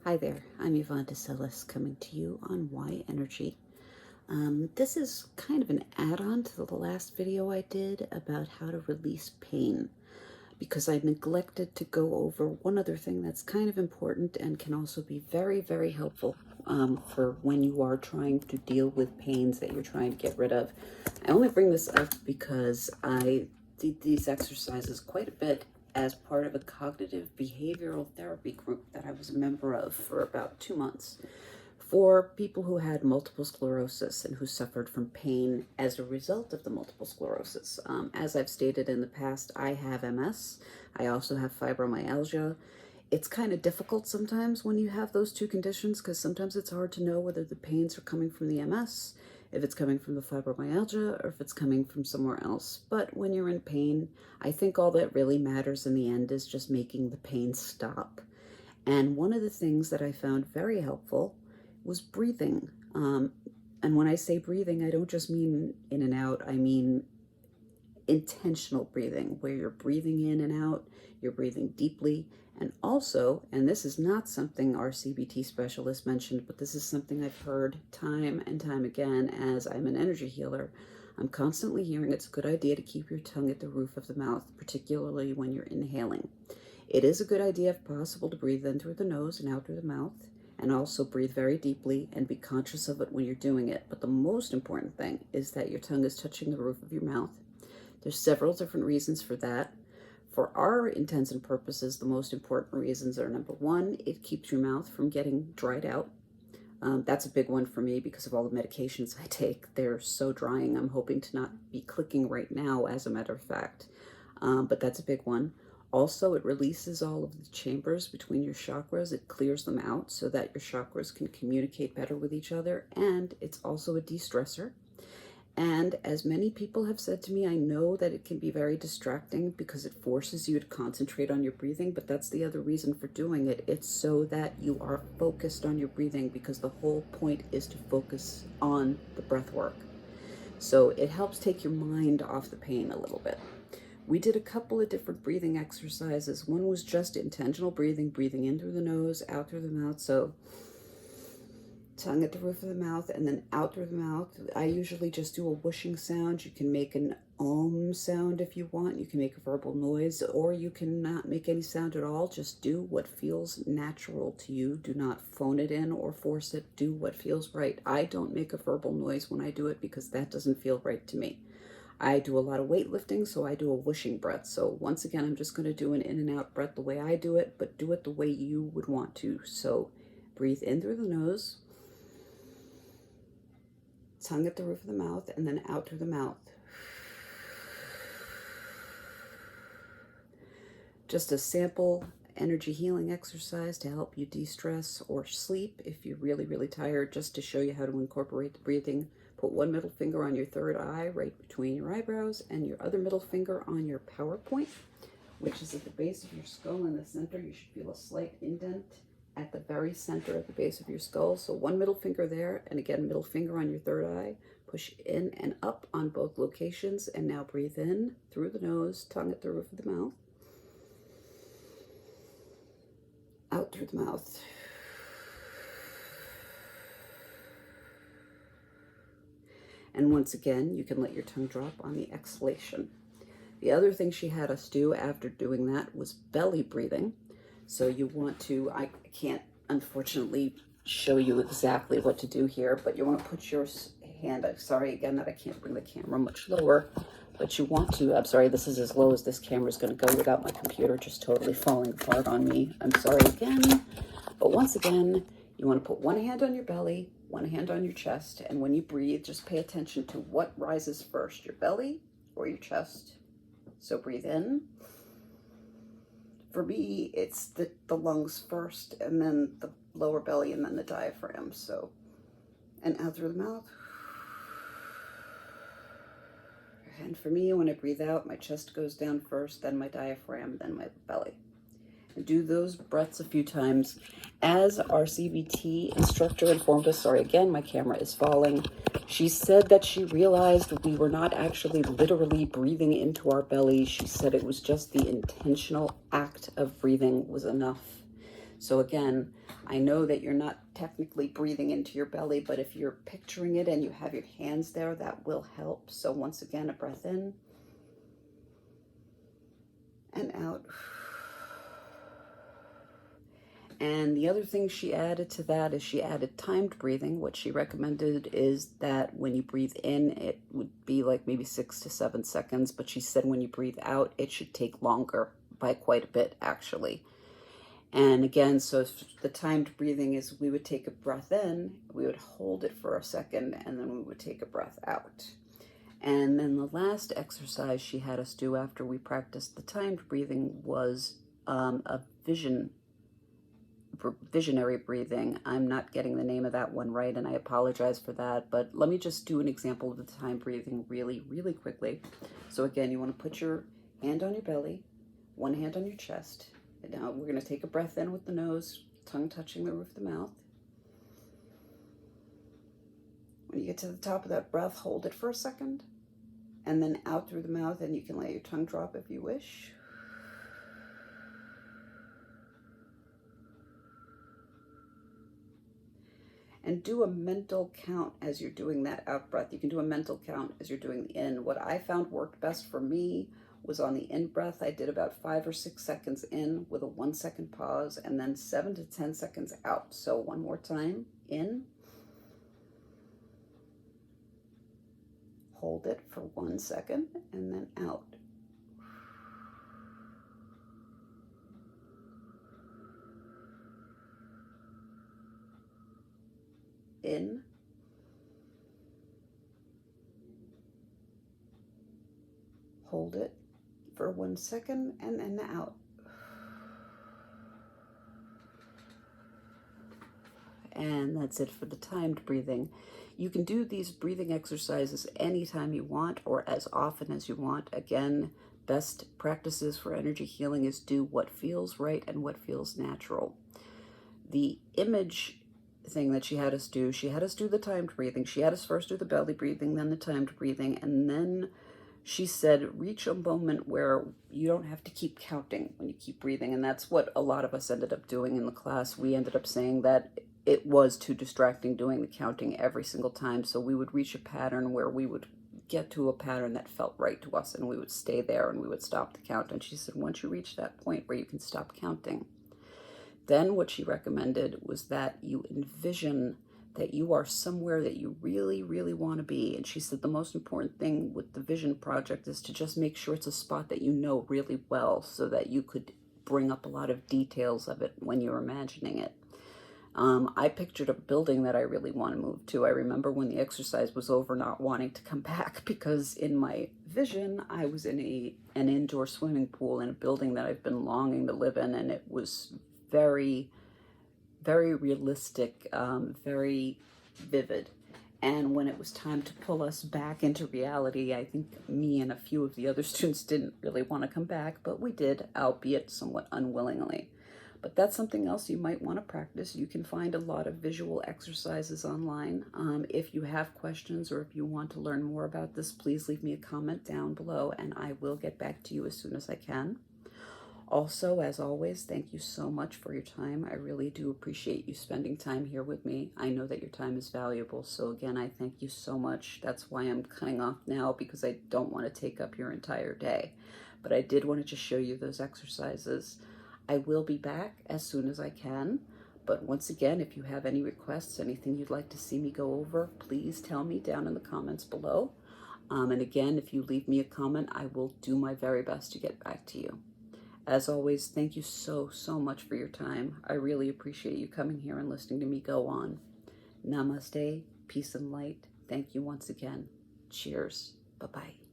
Hi there, I'm Yvonne DeSellis coming to you on Why Energy. This is kind of an add-on to the last video I did about how to release pain, because I neglected to go over one other thing that's kind of important and can also be very, very helpful for when you are trying to deal with pains that you're trying to get rid of. I only bring this up because I did these exercises quite a bit as part of a cognitive behavioral therapy group that I was a member of for about 2 months for people who had multiple sclerosis and who suffered from pain as a result of the multiple sclerosis. As I've stated in the past, I have MS. I also have fibromyalgia. It's kind of difficult sometimes when you have those two conditions because sometimes it's hard to know whether the pains are coming from the MS, if it's coming from the fibromyalgia, or if it's coming from somewhere else. But when you're in pain, I think all that really matters in the end is just making the pain stop. And one of the things that I found very helpful was breathing. And when I say breathing, I don't just mean in and out, I mean intentional breathing, where you're breathing in and out, you're breathing deeply. And also, and this is not something our CBT specialist mentioned, but this is something I've heard time and time again as I'm an energy healer. I'm constantly hearing it's a good idea to keep your tongue at the roof of the mouth, particularly when you're inhaling. It is a good idea, if possible, to breathe in through the nose and out through the mouth, and also breathe very deeply and be conscious of it when you're doing it. But the most important thing is that your tongue is touching the roof of your mouth. There's several different reasons for that. For our intents and purposes, the most important reasons are: number one, it keeps your mouth from getting dried out. That's a big one for me because of all the medications I take. They're so drying. I'm hoping to not be clicking right now, as a matter of fact. But that's a big one. Also, it releases all of the chambers between your chakras. It clears them out so that your chakras can communicate better with each other. And it's also a de-stressor. And as many people have said to me, I know that it can be very distracting because it forces you to concentrate on your breathing, but that's the other reason for doing it. It's so that you are focused on your breathing, because the whole point is to focus on the breath work. So it helps take your mind off the pain a little bit. We did a couple of different breathing exercises. One was just intentional breathing, breathing in through the nose, out through the mouth. So tongue at the roof of the mouth and then out through the mouth. I usually just do a whooshing sound. You can make an om sound if you want. You can make a verbal noise, or you can not make any sound at all. Just do what feels natural to you. Do not phone it in or force it. Do what feels right. I don't make a verbal noise when I do it because that doesn't feel right to me. I do a lot of weightlifting, so I do a whooshing breath. So once again, I'm just going to do an in and out breath the way I do it, but do it the way you would want to. So breathe in through the nose, tongue at the roof of the mouth, and then out through the mouth. Just a sample energy healing exercise to help you de-stress or sleep if you're really, really tired, just to show you how to incorporate the breathing. Put one middle finger on your third eye right between your eyebrows, and your other middle finger on your power point, which is at the base of your skull in the center. You should feel a slight indent at the very center at the base of your skull. So one middle finger there, and again, middle finger on your third eye. Push in and up on both locations, and now breathe in through the nose, tongue at the roof of the mouth. Out through the mouth. And once again, you can let your tongue drop on the exhalation. The other thing she had us do after doing that was belly breathing. So you want to, I can't unfortunately show you exactly what to do here, but you want to put your hand, I'm sorry again that I can't bring the camera much lower, but you want to, I'm sorry, this is as low as this camera is going to go without my computer just totally falling apart on me. I'm sorry again. But once again, you want to put one hand on your belly, one hand on your chest, and when you breathe, just pay attention to what rises first, your belly or your chest. So breathe in. For me, it's the lungs first, and then the lower belly, and then the diaphragm. So, and out through the mouth. And for me, when I breathe out, my chest goes down first, then my diaphragm, then my belly. And do those breaths a few times. As our CBT instructor informed us, sorry again, my camera is falling. She said that she realized we were not actually literally breathing into our belly. She said it was just the intentional act of breathing was enough. So again, I know that you're not technically breathing into your belly, but if you're picturing it and you have your hands there, that will help. So once again, a breath in and out. And the other thing she added to that is she added timed breathing. What she recommended is that when you breathe in, it would be like maybe 6 to 7 seconds, but she said when you breathe out, it should take longer by quite a bit, actually. And again, so the timed breathing is we would take a breath in, we would hold it for a second, and then we would take a breath out. And then the last exercise she had us do after we practiced the timed breathing was a visionary breathing. I'm not getting the name of that one right, and I apologize for that, but let me just do an example of the time breathing really, really quickly. So again, you want to put your hand on your belly, one hand on your chest. And now we're going to take a breath in with the nose, tongue touching the roof of the mouth. When you get to the top of that breath, hold it for a second, and then out through the mouth, and you can let your tongue drop if you wish. And do a mental count as you're doing that out breath. You can do a mental count as you're doing the in. What I found worked best for me was on the in breath. I did about 5 or 6 seconds in with a 1 second pause, and then 7 to 10 seconds out. So one more time, in. Hold it for 1 second, and then out. In. Hold it for 1 second, and then out. And that's it for the timed breathing. You can do these breathing exercises anytime you want or as often as you want. Again, best practices for energy healing is do what feels right and what feels natural. The image thing that she had us do the timed breathing. She had us first do the belly breathing, then the timed breathing, and then she said reach a moment where you don't have to keep counting when you keep breathing. And that's what a lot of us ended up doing in the class. We ended up saying that it was too distracting doing the counting every single time, so we would reach a pattern where we would get to a pattern that felt right to us, and we would stay there and we would stop the count. And she said once you reach that point where you can stop counting, then what she recommended was that you envision that you are somewhere that you really, really want to be. And she said the most important thing with the vision project is to just make sure it's a spot that you know really well so that you could bring up a lot of details of it when you're imagining it. I pictured a building that I really want to move to. I remember when the exercise was over not wanting to come back because in my vision, I was in an indoor swimming pool in a building that I've been longing to live in, and it was very, very realistic, very vivid. And when it was time to pull us back into reality, I think me and a few of the other students didn't really want to come back, but we did, albeit somewhat unwillingly. But that's something else you might want to practice. You can find a lot of visual exercises online. If you have questions or if you want to learn more about this, please leave me a comment down below and I will get back to you as soon as I can. Also, as always, thank you so much for your time. I really do appreciate you spending time here with me. I know that your time is valuable, so again, I thank you so much. That's why I'm cutting off now, because I don't want to take up your entire day. But I did want to just show you those exercises. I will be back as soon as I can. But once again, if you have any requests, anything you'd like to see me go over, please tell me down in the comments below. And again, if you leave me a comment, I will do my very best to get back to you. As always, thank you so, so much for your time. I really appreciate you coming here and listening to me go on. Namaste, peace and light. Thank you once again. Cheers. Bye-bye.